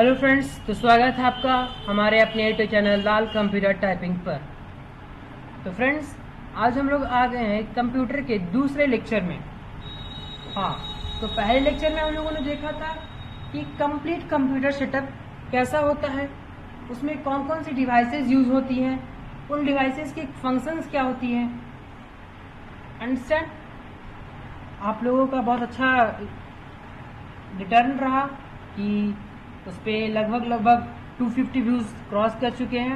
Hello friends, तो स्वागत है आपका हमारे अपने यूट्यूब चैनल लाल कंप्यूटर टाइपिंग पर। तो फ्रेंड्स, आज हम लोग आ गए हैं कंप्यूटर के दूसरे लेक्चर में। हाँ, तो पहले लेक्चर में हम लोगों ने देखा था कि कंप्लीट कंप्यूटर सेटअप कैसा होता है, उसमें कौन कौन सी डिवाइसेस यूज होती हैं, उन डिवाइसेस की फंक्शंस क्या होती हैं। अंडरस्टैंड? आप लोगों का बहुत अच्छा रिटर्न रहा कि उस पर लगभग 250 व्यूज़ क्रॉस कर चुके हैं,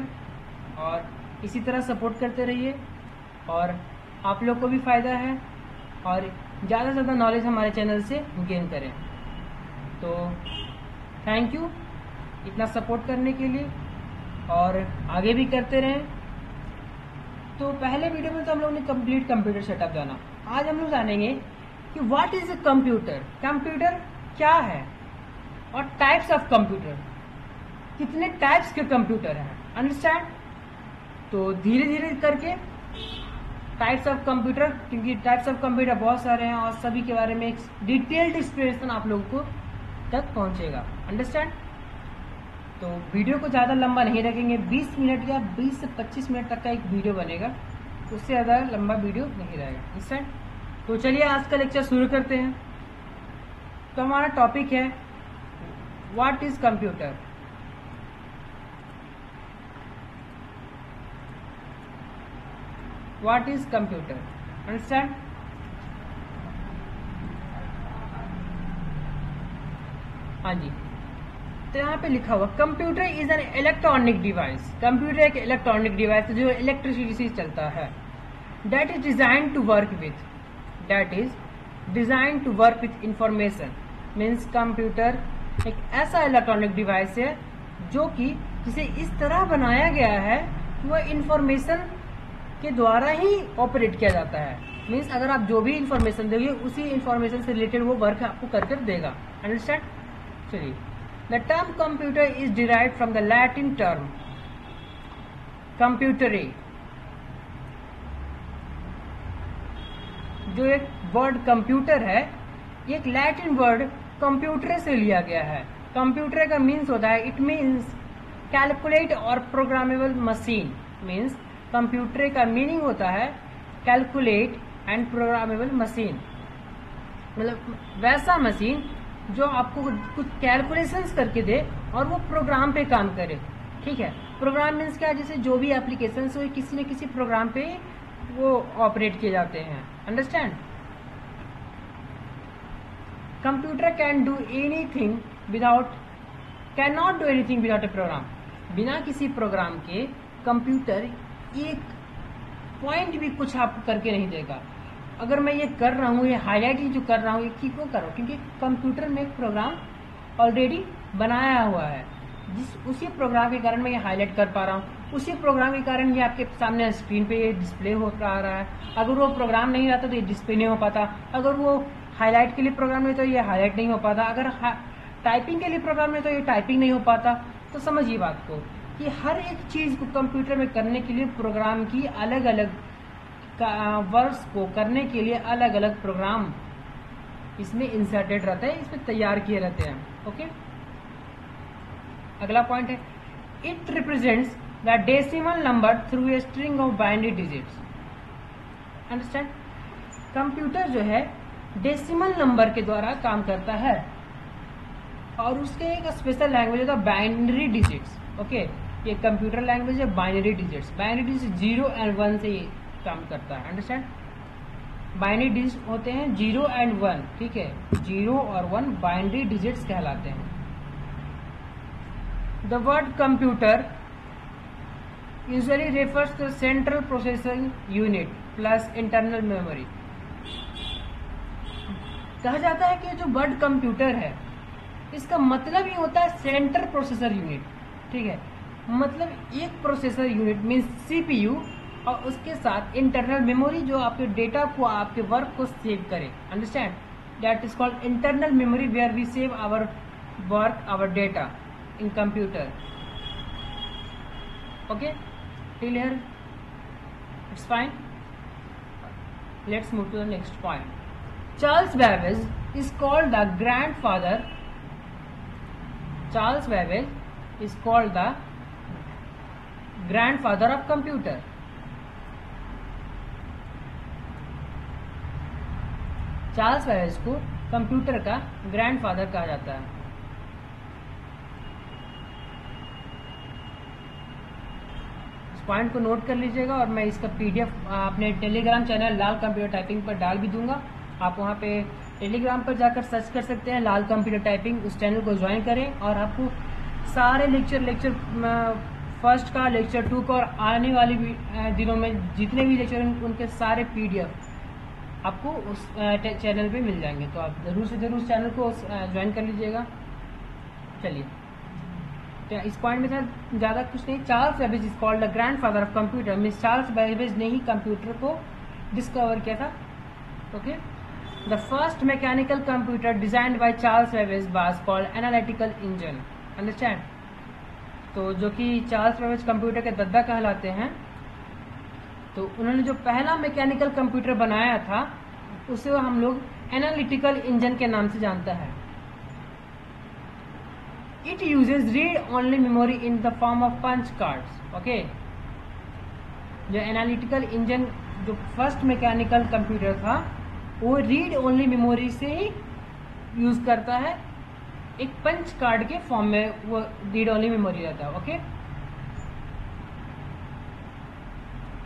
और इसी तरह सपोर्ट करते रहिए और आप लोग को भी फ़ायदा है और ज़्यादा से ज़्यादा नॉलेज हमारे चैनल से गेन करें। तो थैंक यू इतना सपोर्ट करने के लिए, और आगे भी करते रहें। तो पहले वीडियो में तो हम लोग ने कंप्लीट कंप्यूटर सेटअप जाना। आज हम लोग जानेंगे कि what is a computer, computer क्या है, और टाइप्स ऑफ कंप्यूटर, कितने टाइप्स के कंप्यूटर हैं। अंडरस्टैंड? तो धीरे धीरे करके टाइप्स ऑफ कंप्यूटर, क्योंकि टाइप्स ऑफ कंप्यूटर बहुत सारे हैं और सभी के बारे में एक डिटेल्ड एक्सप्लेनेशन आप लोगों को तक पहुंचेगा। अंडरस्टैंड? तो वीडियो को ज़्यादा लंबा नहीं रखेंगे, 20 मिनट या 20 से 25 मिनट तक का एक वीडियो बनेगा, उससे ज़्यादा लंबा वीडियो नहीं रहेगा। अंडरस्टैंड? तो चलिए आज का लेक्चर शुरू करते हैं। तो हमारा टॉपिक है what is computer. What is computer? Understand? हाँ जी, तो यहाँ पे लिखा हुआ computer is an electronic device. Computer एक इलेक्ट्रॉनिक डिवाइस है जो इलेक्ट्रिसिटी से चलता है। That is design to work with information. Means computer एक ऐसा इलेक्ट्रॉनिक डिवाइस है जो कि जिसे इस तरह बनाया गया है कि वह इंफॉर्मेशन के द्वारा ही ऑपरेट किया जाता है। मीन्स अगर आप जो भी इंफॉर्मेशन दोगे उसी इंफॉर्मेशन से रिलेटेड वो वर्क आपको कर देगा। अंडरस्टैंड? चलिए, the term computer is derived from the Latin term computare. जो एक वर्ड कंप्यूटर है, एक लैटिन वर्ड कंप्यूटर से लिया गया है। कंप्यूटर का मीन्स होता है, इट मीन्स कैलकुलेट और प्रोग्रामेबल मशीन। मीन्स कंप्यूटर का मीनिंग होता है कैलकुलेट एंड प्रोग्रामेबल मशीन, मतलब वैसा मशीन जो आपको कुछ कैलकुलेशंस करके दे और वो प्रोग्राम पे काम करे। ठीक है? प्रोग्राम मीन्स क्या है? जैसे जो भी एप्लीकेशन हो किसी न किसी प्रोग्राम पे वो ऑपरेट किए जाते हैं। Understand? Computer can not do anything without a program. बिना किसी प्रोग्राम के कंप्यूटर एक पॉइंट भी कुछ आपको करके नहीं देगा। अगर मैं ये कर रहा हूँ, ये हाईलाइटिंग जो कर रहा हूँ, ये क्यों कर रहा हूँ? क्योंकि कंप्यूटर में एक प्रोग्राम ऑलरेडी बनाया हुआ है, उसी प्रोग्राम के कारण मैं ये हाईलाइट कर पा रहा हूँ, उसी प्रोग्राम के कारण ये आपके सामने स्क्रीन पे ये डिस्प्ले हो रहा है। अगर वो प्रोग्राम नहीं रहता तो ये डिस्प्ले नहीं हो पाता। अगर वो हाईलाइट के लिए प्रोग्राम नहीं तो ये हाईलाइट नहीं हो पाता। अगर टाइपिंग के लिए प्रोग्राम नहीं तो ये टाइपिंग नहीं हो पाता। तो समझिए बात को कि हर एक चीज को कंप्यूटर में करने के लिए प्रोग्राम की अलग अलग वर्ड्स को करने के लिए अलग अलग प्रोग्राम इसमें इंसर्टेड रहता है, इसमें तैयार किए रहते हैं। ओके, अगला पॉइंट है it represents the decimal number through a string of binary digits. Understand? Computer जो है डेसिमल नंबर के द्वारा काम करता है और उसके एक स्पेशल लैंग्वेज होता है बाइनरी डिजिट्स। ओके, ये कंप्यूटर लैंग्वेज है binary digits. Binary digits 0 and 1 से काम करता है। अंडरस्टैंड? बाइनरी डिजिट होते हैं 0 एंड 1। ठीक है, 0 और 1 बाइनरी डिजिट्स कहलाते हैं। The word computer usually refers to central processing unit plus internal memory. कहा जाता है कि जो वर्ड कंप्यूटर है इसका मतलब ही होता है सेंट्रल प्रोसेसर यूनिट। ठीक है, मतलब एक प्रोसेसर यूनिट मीन्स सीपीयू और उसके साथ इंटरनल मेमोरी जो आपके डेटा को, आपके वर्क को सेव करे। Understand? That is called internal memory where we save our work, our data in computer. Okay, till here it's fine. Let's move to the next point. Charles Babbage is called the grandfather Charles Babbage is called the grandfather of computer. Charles Babbage को computer का grandfather कहा जाता है। इस point को note कर लीजिएगा और मैं इसका पीडीएफ अपने टेलीग्राम चैनल लाल कंप्यूटर टाइपिंग पर डाल भी दूंगा। आप वहां पे टेलीग्राम पर जाकर सर्च कर सकते हैं लाल कंप्यूटर टाइपिंग, उस चैनल को ज्वाइन करें और आपको सारे लेक्चर फर्स्ट का, लेक्चर 2 का और आने वाले दिनों में जितने भी लेक्चर हैं उनके सारे पीडीएफ आपको उस चैनल पे मिल जाएंगे। तो आप जरूर से जरूर उस चैनल को ज्वाइन कर लीजिएगा। चलिए, तो इस पॉइंट में था ज्यादा कुछ नहीं। Charles Babbage is called the grandfather of computer, means Charles Babbage ने ही कंप्यूटर को डिस्कवर किया था। Okay, the first mechanical computer designed by Charles Babbage was called analytical engine. Understand? तो जो कि चार्ल्स बेबेज कंप्यूटर के दादा कहलाते हैं, तो उन्होंने जो पहला मैकेनिकल कंप्यूटर बनाया था उसे हम लोग एनालिटिकल इंजन के नाम से जानते हैं। It uses read only memory in the form of punch cards. Okay, जो एनालिटिकल इंजन जो फर्स्ट मैकेनिकल कंप्यूटर था वो रीड ओनली मेमोरी से ही यूज करता है, एक पंच कार्ड के फॉर्म में वो रीड ओनली मेमोरी रहता है। ओके,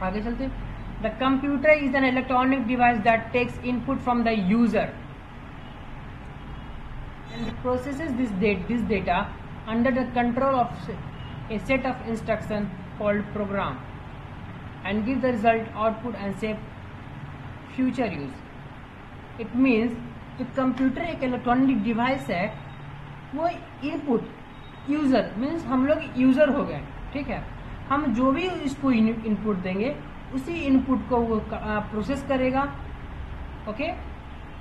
आगे चलते। The computer is an electronic device that takes input from the user and processes this data under the control of a set of instruction called program and give the result output and save future use. It means जो computer एक electronic device है, वो input user means हम लोग user हो गए। ठीक है, हम जो भी इसको इनपुट देंगे उसी इनपुट को वो प्रोसेस करेगा। ओके,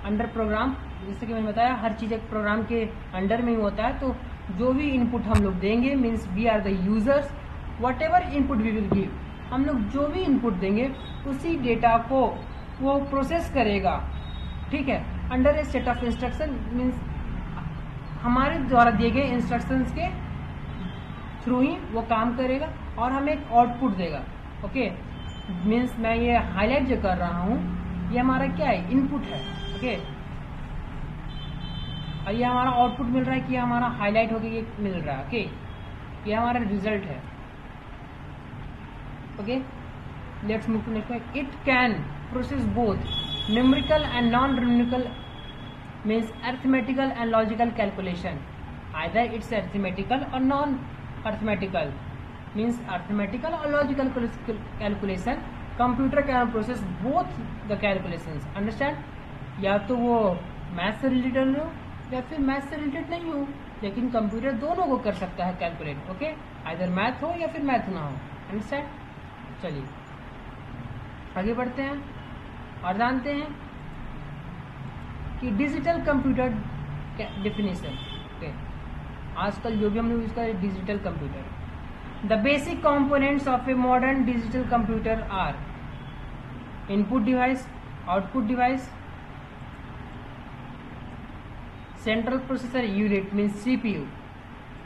अंडर प्रोग्राम, जैसे कि मैंने बताया हर चीज एक प्रोग्राम के अंडर में ही होता है। तो जो भी इनपुट हम लोग देंगे means we are the users, whatever input we will give, हम लोग जो भी इनपुट देंगे उसी डेटा को वो प्रोसेस करेगा। ठीक है, under A set of instruction means हमारे द्वारा दिए गए इंस्ट्रक्शंस के थ्रू ही वो काम करेगा और हमें एक आउटपुट देगा। ओके, मीन्स मैं ये हाईलाइट जो कर रहा हूँ ये हमारा क्या है, इनपुट है। ओके, और ये हमारा आउटपुट मिल रहा है कि हमारा हाईलाइट होकर ये मिल रहा है। ओके, ये हमारा रिजल्ट है। Okay, let's move to next. It can process both numerical and non numerical means arithmetical and logical calculation. Either it's arithmetical और नॉन अरिथमेटिकल मीन्स अरिथमेटिकल और logical calculation. Computer can process both the calculations. Understand? या तो वो math से related हो या फिर math से रिलेटेड नहीं हो, लेकिन कंप्यूटर दोनों को कर सकता है कैलकुलेट। ओके, आइदर मैथ हो या फिर मैथ ना हो। अंडरस्टैंड? चलिए आगे बढ़ते हैं और जानते हैं कि डिजिटल कंप्यूटर डेफिनेशन। ओके, आजकल जो भी हम लोग यूज कर रहे हैं digital computer. The basic components of a modern digital computer are input device, output device, central processor unit means CPU,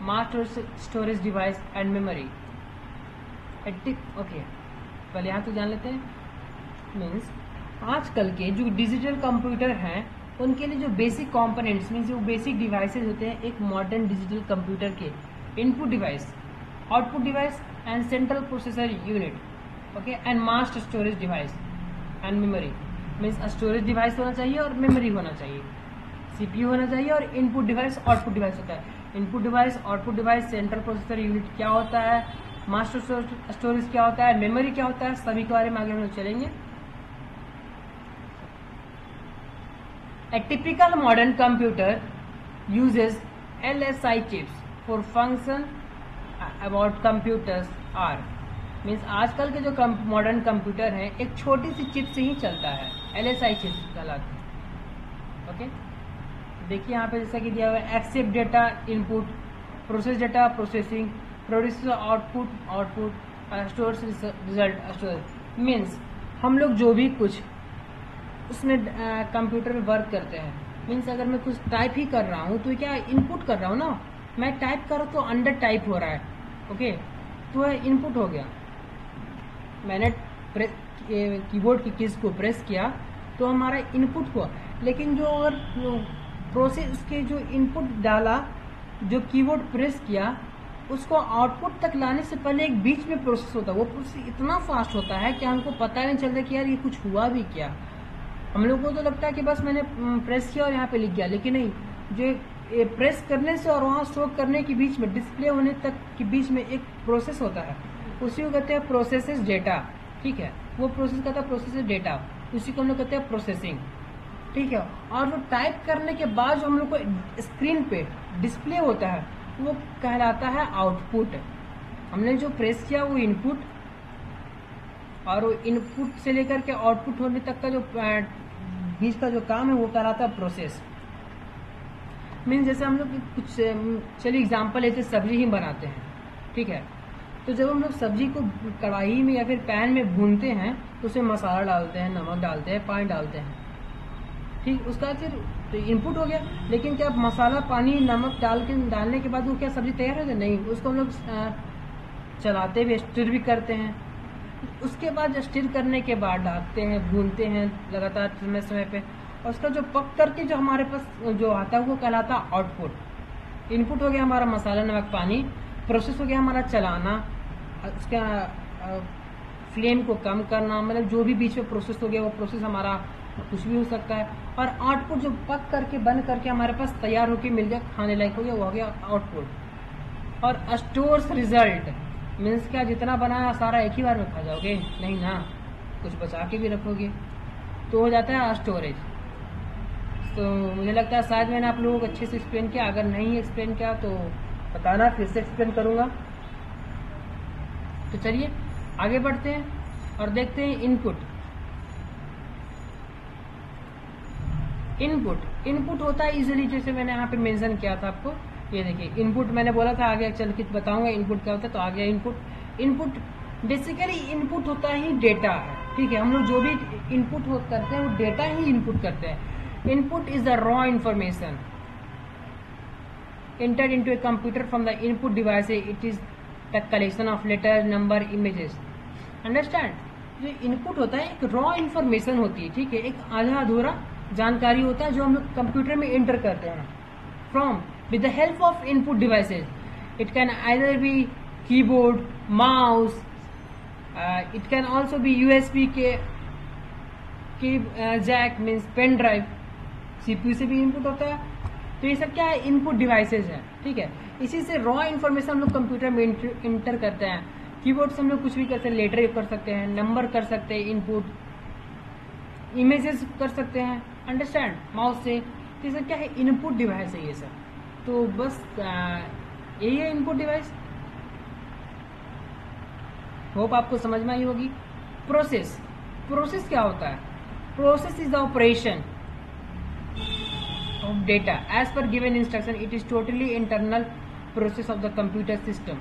master storage device and memory. Okay, पहले यहाँ तो जान लेते हैं। मीन्स आजकल के जो डिजिटल कंप्यूटर हैं उनके लिए जो बेसिक कंपोनेंट्स मीन्स जो बेसिक डिवाइसेज होते हैं एक मॉडर्न डिजिटल कंप्यूटर के, input device, output device and central processor unit. Okay, and master storage device and memory means storage device होना चाहिए और मेमोरी होना चाहिए, सीपीयू होना चाहिए और इनपुट डिवाइस आउटपुट डिवाइस होता है। Input device, output device, central processor unit क्या होता है, मास्टर स्टोरेज क्या होता है, मेमोरी क्या होता है, सभी के बारे में आगे हम लोग चलेंगे। A typical modern computer uses LSI chips for function about computers are means आजकल के जो मॉडर्न कंप्यूटर हैं एक छोटी सी चिप से ही चलता है, LSI चिप्स कहलाते हैं। ओके, देखिए यहाँ पे जैसा कि दिया हुआ है except data input, process data processing, produce output output, store result storage. Means हम लोग जो भी कुछ उसमें कंप्यूटर में वर्क करते हैं मीन्स अगर मैं कुछ टाइप ही कर रहा हूँ तो क्या इनपुट कर रहा हूँ ना, मैं टाइप करूँ तो अंडर टाइप हो रहा है, ओके, तो इनपुट हो गया। मैंने कीबोर्ड की कीज को प्रेस किया तो हमारा इनपुट हुआ। लेकिन जो अगर प्रोसेस के जो इनपुट डाला, जो कीबोर्ड प्रेस किया, उसको आउटपुट तक लाने से पहले एक बीच में प्रोसेस होता है। वो प्रोसेस इतना फास्ट होता है कि हमको पता नहीं चलता कि यार ये कुछ हुआ भी क्या। हम लोग को तो लगता है कि बस मैंने प्रेस किया और यहाँ पे लिख गया, लेकिन नहीं, जो प्रेस करने से और वहाँ शो करने के बीच में, डिस्प्ले होने तक के बीच में एक प्रोसेस होता है, उसी को कहते हैं प्रोसेसेस डेटा, ठीक है। वो प्रोसेस कहता है प्रोसेसेस डेटा, उसी को हम लोग कहते हैं प्रोसेसिंग, ठीक है। और जो टाइप करने के बाद जो हम लोग को स्क्रीन पे डिस्प्ले होता है वो कहलाता है आउटपुट। हमने जो प्रेस किया वो इनपुट, और वो इनपुट से लेकर के आउटपुट होने तक का जो बीच का जो काम है वो कहलाता है प्रोसेस। मीन्स जैसे हम लोग कुछ, चलिए एग्जांपल लेते, सब्जी ही बनाते हैं, ठीक है। तो जब हम लोग सब्जी को कढ़ाई में या फिर पैन में भूनते हैं तो उसमें मसाला डालते हैं, नमक डालते हैं, पानी डालते हैं, ठीक। उसका फिर तो इनपुट हो गया। लेकिन क्या मसाला, पानी, नमक डालने के बाद वो क्या सब्जी तैयार हो जाए? नहीं, उसको हम लोग चलाते हुए स्टिर भी करते हैं। उसके बाद स्टिर करने के बाद डालते हैं, भूनते हैं लगातार समय पे, और उसका जो पक करके जो हमारे पास जो आता है वो कहलाता है आउटपुट। इनपुट हो गया हमारा मसाला, नमक, पानी, प्रोसेस हो गया हमारा चलाना, उसका फ्लेम को कम करना, मतलब जो भी बीच में प्रोसेस हो गया वो प्रोसेस हमारा कुछ भी हो सकता है। और आउटपुट जो पक करके बन करके हमारे पास तैयार होके मिल गया, खाने लायक हो गया, वो हो गया आउटपुट। और स्टोर्स रिजल्ट मीन्स क्या, जितना बनाया सारा एक ही बार में खा जाओगे? नहीं ना, कुछ बचा के भी रखोगे, तो हो जाता है स्टोरेज। तो मुझे लगता है शायद मैंने आप लोगों को अच्छे से एक्सप्लेन किया। अगर नहीं एक्सप्लेन किया तो बताना, फिर से एक्सप्लेन करूंगा। तो चलिए आगे बढ़ते हैं और देखते हैं इनपुट। इनपुट होता है इजीली, जैसे मैंने यहाँ पे मेंशन किया था आपको। ये देखिए इनपुट मैंने बोला था, आगे चल के बताऊंगा इनपुट क्या होता है। तो आगे इनपुट बेसिकली इनपुट होता ही डेटा है, ठीक है। हम लोग जो भी इनपुट करते हैं वो डेटा ही इनपुट करते हैं। Input is the raw information entered into a computer from the input device. It is the collection of letter, number, images. Understand? जो इनपुट होता है एक रॉ इंफॉर्मेशन होती है, ठीक है, एक आधा अधूरा जानकारी होता है जो हम लोग कंप्यूटर में एंटर करते हैं from with the help of input devices. It can either be keyboard, mouse, it can also be USB के jack means pen drive, CPU से भी इनपुट होता है। तो ये सब क्या है, इनपुट डिवाइसेज है, ठीक है। इसी से रॉ इन्फॉर्मेशन हम लोग कंप्यूटर में इंटर करते हैं। कीबोर्ड से हम लोग कुछ भी कर सकते हैं, लेटर कर सकते हैं, नंबर कर सकते हैं, इनपुट, इमेजेस कर सकते हैं, अंडरस्टैंड, माउस से। तो ये सब क्या है, इनपुट डिवाइस है ये सब। तो बस यही है इनपुट डिवाइस। होप आपको समझ में आई होगी। प्रोसेस क्या होता है? Process is the operation of data as per given instruction. It is totally internal process of the computer system.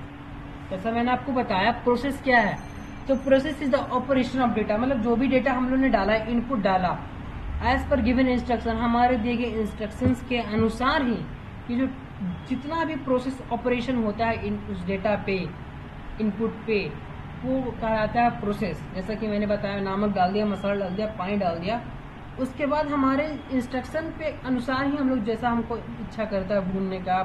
जैसा मैंने आपको बताया प्रोसेस क्या है, तो process is the operation of data, मतलब जो भी डेटा हम लोग ने डाला, इनपुट डाला, एज पर गिवन इंस्ट्रक्शन, हमारे दिए गए इंस्ट्रक्शंस के अनुसार ही ये जो जितना भी प्रोसेस ऑपरेशन होता है उस डेटा पे, इनपुट पे, वो कहलाता है प्रोसेस। जैसा कि मैंने बताया, नमक डाल दिया, मसाला डाल दिया, पानी डाल दिया, उसके बाद हमारे इंस्ट्रक्शन पे अनुसार ही हम लोग जैसा हमको इच्छा करता है भूनने का,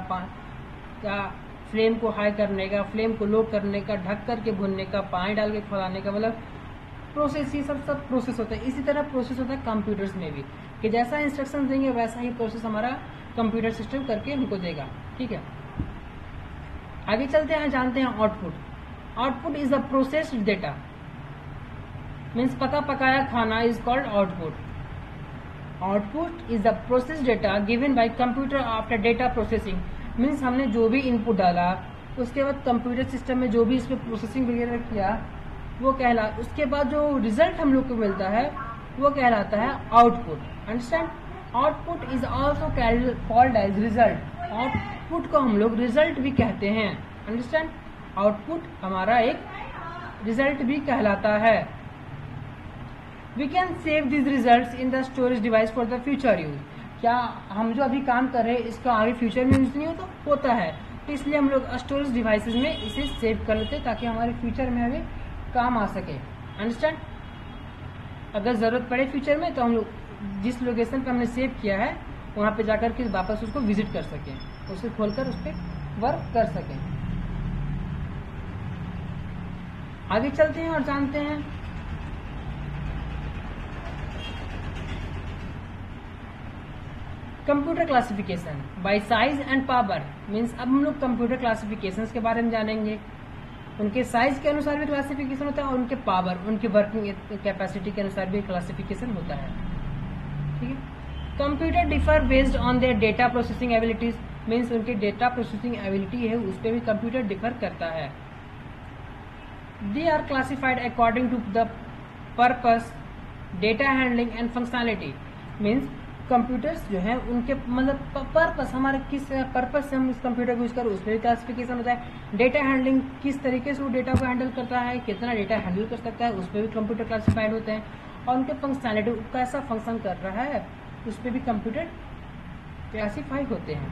फ्लेम को हाई करने का, फ्लेम को लो करने का, ढक करके भूनने का, पानी डाल के खौलाने का, मतलब प्रोसेस, ये सब प्रोसेस होता है। इसी तरह प्रोसेस होता है कंप्यूटर्स में भी, कि जैसा इंस्ट्रक्शन देंगे वैसा ही प्रोसेस हमारा कंप्यूटर सिस्टम करके हमको देगा, ठीक है। आगे चलते हैं, जानते हैं output is the processed data, means पका पकाया खाना is called output. Output is the process data given by computer after data processing, means हमने जो भी इनपुट डाला उसके बाद कंप्यूटर सिस्टम में जो भी इसमें प्रोसेसिंग वगैरह किया वो उसके बाद जो रिजल्ट हम लोग को मिलता है वो कहलाता है output. Understand? Output is also called as result. Output को हम लोग रिजल्ट भी कहते हैं। अंडरस्टैंड? आउटपुट हमारा एक रिजल्ट भी कहलाता है। We can save these results in the storage device for the future use. क्या हम जो अभी काम कर रहे हैं इसका आगे फ्यूचर में यूज नहीं होता है? तो इसलिए हम लोग स्टोरेज डिवाइसेस में इसे सेव कर लेते हैं ताकि हमारे फ्यूचर में हमें काम आ सके। अंडरस्टैंड? अगर ज़रूरत पड़े फ्यूचर में तो हम लोग जिस लोकेशन पे हमने सेव किया है वहाँ पे जाकर के वापस उसको विजिट कर सकें, उसे खोलकर उस पर वर्क कर सकें। आगे चलते हैं और जानते हैं computer classification bye size and power. Means अब हम लोग कंप्यूटर क्लासिफिकेशंस के बारे में जानेंगे। उनके साइज के अनुसार भी क्लासिफिकेशन होता है और उनके पावर, उनकी वर्किंग कैपेसिटी के अनुसार भी क्लासिफिकेशन होता है। ठीक है। Computer differ based on their data processing abilities. Means उनकी डेटा प्रोसेसिंग एबिलिटी है उस पर भी कंप्यूटर डिफर करता है। They are classified according to the purpose, data handling and functionality. Means computers जो है उनके मतलब पर्पस, हमारे किस पर्पस से हम इस कंप्यूटर को यूज करें उस पर भी क्लासिफिकेशन होता है। डेटा हैंडलिंग, किस तरीके से वो डेटा को हैंडल करता है, कितना डेटा हैंडल कर सकता है, उस पर भी कंप्यूटर क्लासिफाइड होते हैं। और उनके फंक्शनैलिटी, कैसा फंक्शन कर रहा है उस पर भी कंप्यूटर क्लासिफाई होते हैं।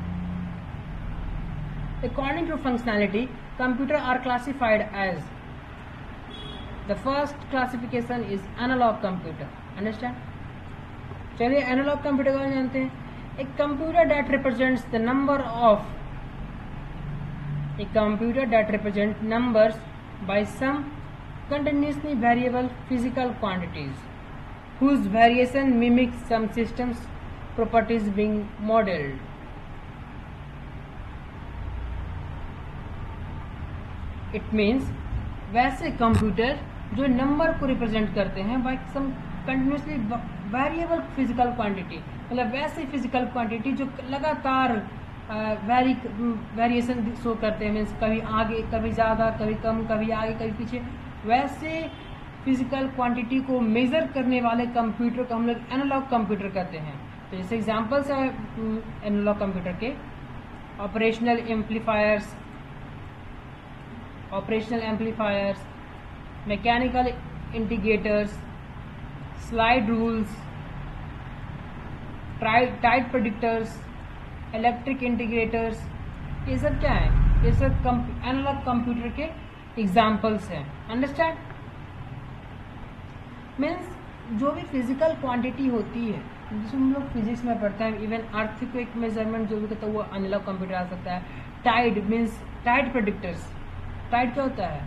According to functionality computer are classified as the first classification is analog computer. Understand? चलिए एनालॉग कंप्यूटर को जानते हैं। A computer that represents the number of numbers by some continuously variable physical quantities whose variation mimics some systems properties being modeled. It means वैसे computer जो number को represent करते हैं bye सम continuously variable physical quantity, मतलब वैसे physical quantity जो लगातार variation show करते हैं। मीन्स कभी आगे, कभी ज़्यादा, कभी कम, कभी आगे, कभी पीछे, वैसे फिजिकल क्वांटिटी को मेजर करने वाले कंप्यूटर को हम लोग एनालॉग कंप्यूटर कहते हैं। तो जैसे एग्जांपल्स है एनालॉग कंप्यूटर के operational amplifiers, mechanical integrators, slide rules, tight predictors, electric integrators, ये सब क्या है? ये सब एनालॉग कंप्यूटर के एग्जाम्पल्स हैं। अंडरस्टैंड? मीन्स जो भी फिजिकल क्वांटिटी होती है जिसे हम लोग फिजिक्स में पढ़ते हैं, इवन अर्थक्वेक मेजरमेंट जो भी करता है वो एनालॉग कंप्यूटर आ सकता है। Tide means tide predictors. Tide क्या होता है?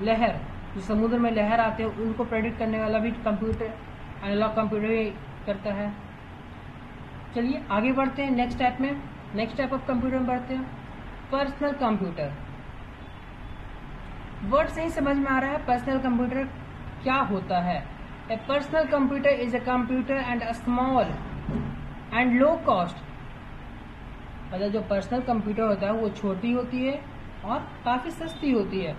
लहर, जो समुद्र में लहर आते हैं उनको प्रेडिक्ट करने वाला भी कंप्यूटर, एनालॉग कंप्यूटर ही करता है। चलिए आगे बढ़ते हैं नेक्स्ट टाइप ऑफ कंप्यूटर में बढ़ते हैं। Personal computer. वर्ड से ही समझ में आ रहा है पर्सनल कंप्यूटर क्या होता है। ए personal computer is a computer and a small and low cost. मतलब जो पर्सनल कंप्यूटर होता है वो छोटी होती है और काफी सस्ती होती है।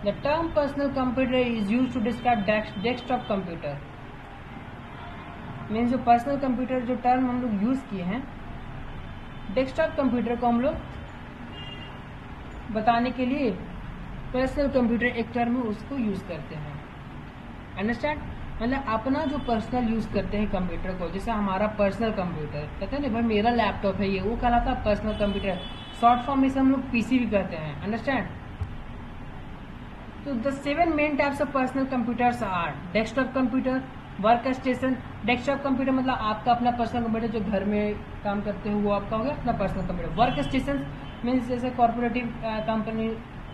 The term personal computer is use to describe desktop computer. Means जो पर्सनल कंप्यूटर जो टर्म हम लोग यूज किए हैं, डेस्कटॉप कंप्यूटर को हम लोग बताने के लिए पर्सनल कंप्यूटर एक टर्म है उसको यूज करते हैं। अंडरस्टैंड? मतलब अपना जो पर्सनल यूज करते हैं कंप्यूटर को, जैसे हमारा पर्सनल कंप्यूटर कहते हैं ना भाई मेरा लैपटॉप है ये, वो कहलाता है पर्सनल कंप्यूटर। शॉर्ट फॉर्म में से हम लोग पीसी भी कहते हैं। अंडरस्टैंड? तो the 7 main types of personal computers are desktop computer, work station. Desktop computer मतलब आपका अपना पर्सनल कंप्यूटर जो घर में काम करते हो वो आपका हो गया अपना personal computer. Work station means जैसे कॉर्पोरेटिव कंपनी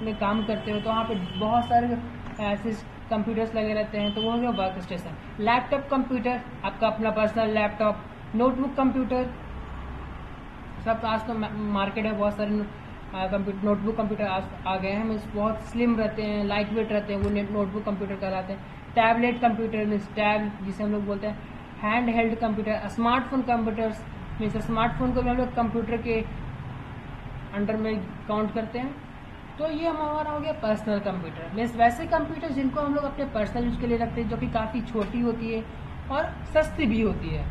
में काम करते हो तो वहाँ पे बहुत सारे ऐसे कंप्यूटर्स लगे रहते हैं तो वो हो गया वर्क स्टेशन। लैपटॉप कंप्यूटर आपका अपना पर्सनल लैपटॉप। नोटबुक कंप्यूटर, सब आज तो मार्केट में बहुत सारे नोटबुक कंप्यूटर आ गए हैं। मीन्स बहुत स्लिम रहते हैं, लाइट वेट रहते हैं, वो नोटबुक कंप्यूटर कहलाते हैं। टैबलेट कंप्यूटर मीन्स टैब जिसे हम लोग बोलते हैं। Hand held computer. Smartphone computers means smartphone को भी हम लोग कंप्यूटर के अंडर में काउंट करते हैं। तो ये हमारा हो गया पर्सनल कंप्यूटर। मीन्स वैसे कंप्यूटर जिनको हम लोग अपने पर्सनल यूज के लिए रखते हैं जो कि काफ़ी छोटी होती है और सस्ती भी होती है।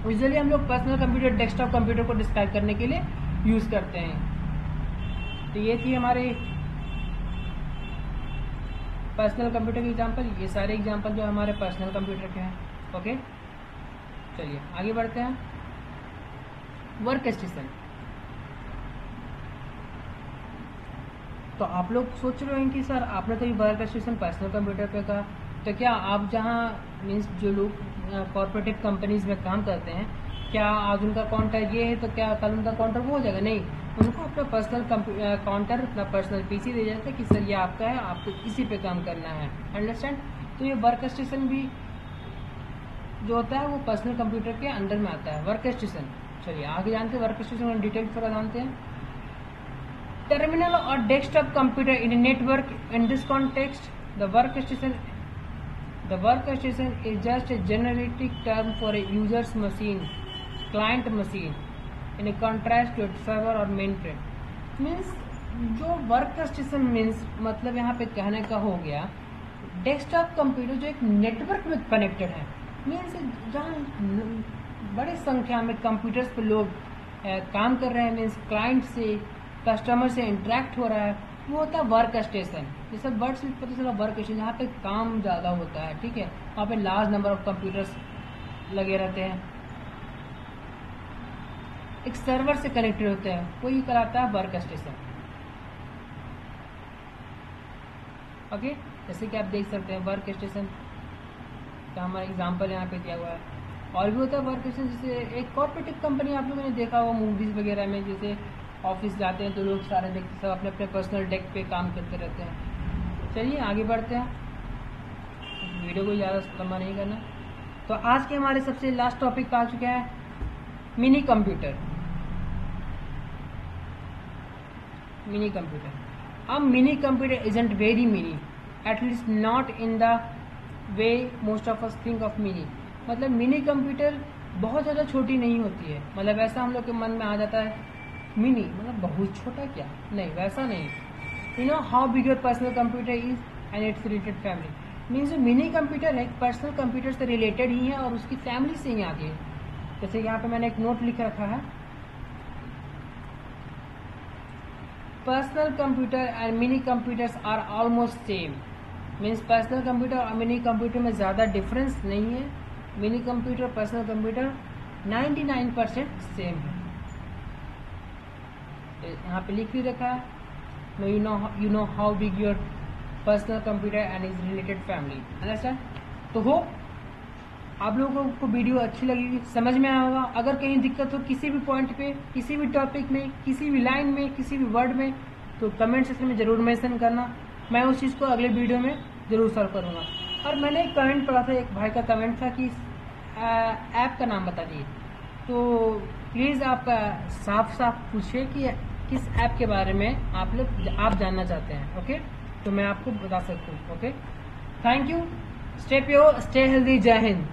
यूजुअली हम लोग पर्सनल कंप्यूटर डेस्कटॉप कंप्यूटर को डिस्क्राइब करने के लिए यूज करते हैं। तो ये थी हमारे पर्सनल कंप्यूटर के एग्जांपल। ये सारे एग्जांपल जो हमारे पर्सनल कंप्यूटर के हैं। ओके, चलिए आगे बढ़ते हैं। Work station. तो आप लोग सोच रहे हैं कि सर आपने तो ये वर्क स्टेशन पर्सनल कंप्यूटर पे कहा, तो क्या आप जहाँ मीन्स जो लोग कॉर्पोरेटिव कंपनीज में काम करते हैं, क्या आज उनका काउंटर ये है तो क्या कल उनका काउंटर वो हो जाएगा? नहीं, उनको अपना पर्सनल काउंटर, अपना पर्सनल पीसी दे जाता है कि सर ये आपका है, आपको इसी पे काम करना है। अंडरस्टैंड? तो ये वर्क स्टेशन भी जो होता है वो पर्सनल कंप्यूटर के अंडर में आता है, वर्क स्टेशन। चलिए आगे जानते हैं वर्क स्टेशन डिटेल थोड़ा जानते हैं। टर्मिनल और desktop computer in network. In this context the work station is just a generic term for a user's machine, client machine, in a contrast to a server or mainframe. Means जो work station means मतलब यहाँ पे कहने का हो गया desktop computer जो एक नेटवर्क में कनेक्टेड है, मीन्स जहाँ बड़े संख्या में कंप्यूटर्स पे लोग काम कर रहे हैं, मीन्स क्लाइंट से कस्टमर से इंटरेक्ट हो रहा है, वो होता है वर्क स्टेशन। जैसे वर्ड से पता चला वर्क स्टेशन, जहाँ पे काम ज़्यादा होता है, ठीक है, वहाँ पे लार्ज नंबर ऑफ कंप्यूटर्स लगे रहते हैं, एक सर्वर से कनेक्टेड होते हैं, वो ये कहलाता है वर्क स्टेशन। ओके, जैसे कि आप देख सकते हैं वर्क स्टेशन का हमारा एग्जांपल यहाँ पे दिया हुआ है। और भी होता है वर्क स्टेशन, जैसे एक कॉर्पोरेटिव कंपनी आप लोगों ने देखा हुआ मूवीज वगैरह में, जैसे ऑफिस जाते हैं तो लोग सारे देखते सब अपने अपने पर्सनल डेस्क पे काम करते रहते हैं। चलिए आगे बढ़ते हैं, वीडियो को ज़्यादा लंबा नहीं करना। तो आज के हमारे सबसे लास्ट टॉपिक आ चुका है मिनी कंप्यूटर। Mini computer. अब mini computer isn't very mini, at least not in the way most of us think of mini. मतलब मिनी कंप्यूटर बहुत ज़्यादा छोटी नहीं होती है, मतलब ऐसा हम लोग के मन में आ जाता है मिनी मतलब बहुत छोटा, क्या नहीं, वैसा नहीं। You know how big your personal computer is and it's related family. Means जो मिनी कंप्यूटर है पर्सनल कंप्यूटर से रिलेटेड ही है और उसकी फैमिली से ही आगे है। जैसे यहाँ पे मैंने एक नोट लिख रखा है, personal computer and mini computers are almost same. Means personal computer और मिनी कंप्यूटर में ज़्यादा डिफरेंस नहीं है। Mini computer personal computer 99% same है। यहाँ पे लिख भी रखा है you know how big your personal computer and is related family. Understand? तो हो आप लोगों को वीडियो अच्छी लगेगी, समझ में आया होगा। अगर कहीं दिक्कत हो किसी भी पॉइंट पे, किसी भी टॉपिक में, किसी भी लाइन में, किसी भी वर्ड में, तो कमेंट सेक्शन में जरूर मेंशन करना, मैं उस चीज़ को अगले वीडियो में जरूर सॉल्व करूँगा। और मैंने एक कमेंट पढ़ा था, एक भाई का कमेंट था कि ऐप का नाम बता दिए, तो प्लीज़ आप साफ साफ पूछिए कि किस ऐप के बारे में आप जानना चाहते हैं। ओके, तो मैं आपको बता सकता हूँ। Okay, thank you, stay pure, stay healthy, जय हिंद।